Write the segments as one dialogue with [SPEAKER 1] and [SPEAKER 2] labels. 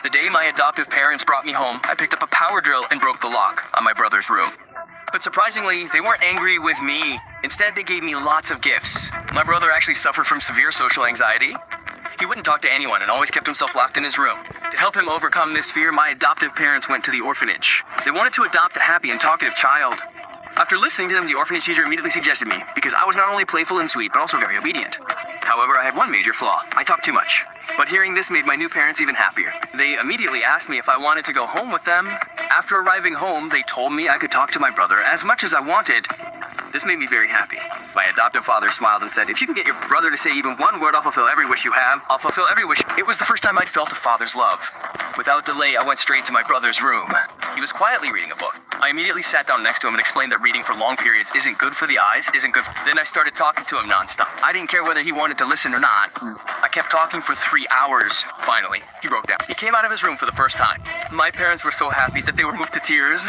[SPEAKER 1] The day my adoptive parents brought me home, I picked up a power drill and broke the lock on my brother's room. But surprisingly, they weren't angry with me. Instead, they gave me lots of gifts. My brother actually suffered from severe social anxiety. He wouldn't talk to anyone and always kept himself locked in his room. To help him overcome this fear, my adoptive parents went to the orphanage. They wanted to adopt a happy and talkative child. After listening to them, the orphanage teacher immediately suggested me because I was not only playful and sweet, but also very obedient. However, I had one major flaw. I talked too much. But hearing this made my new parents even happier. They immediately asked me if I wanted to go home with them. After arriving home, they told me I could talk to my brother as much as I wanted. This made me very happy. My adoptive father smiled and said, "If you can get your brother to say even one word, I'll fulfill every wish you have. I'll fulfill every wish." It was the first time I'd felt a father's love. Without delay, I went straight to my brother's room. He was quietly reading a book. I immediately sat down next to him and explained that reading for long periods isn't good for the eyes, isn't good. Then I started talking to him nonstop. I didn't care whether he wanted to listen or not. I kept talking for 3 hours. Finally, he broke down. He came out of his room for the first time. My parents were so happy that they were moved to tears.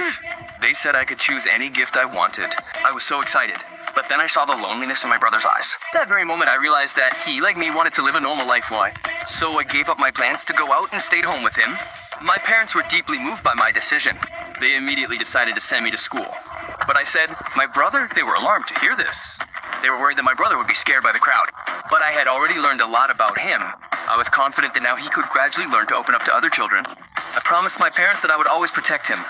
[SPEAKER 1] They said I could choose any gift I wanted. I was so excited. But then I saw the loneliness in my brother's eyes. That very moment, I realized that he, like me, wanted to live a normal life. Why? So I gave up my plans to go out and stayed home with him. My parents were deeply moved by my decision. They immediately decided to send me to school. But I said, my brother, they were alarmed to hear this. They were worried that my brother would be scared by the crowd. But I had already learned a lot about him. I was confident that now he could gradually learn to open up to other children. I promised my parents that I would always protect him.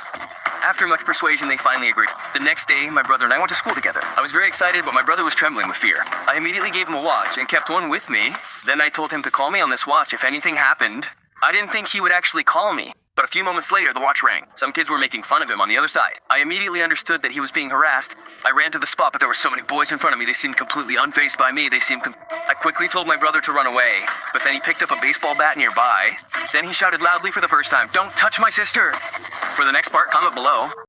[SPEAKER 1] After much persuasion, they finally agreed. The next day, my brother and I went to school together. I was very excited, but my brother was trembling with fear. I immediately gave him a watch and kept one with me. Then I told him to call me on this watch if anything happened. I didn't think he would actually call me. But a few moments later, the watch rang. Some kids were making fun of him on the other side. I immediately understood that he was being harassed. I ran to the spot, but there were so many boys in front of me. They seemed completely unfazed by me. I quickly told my brother to run away, but then he picked up a baseball bat nearby. Then he shouted loudly for the first time, "Don't touch my sister!" For the next part, comment below.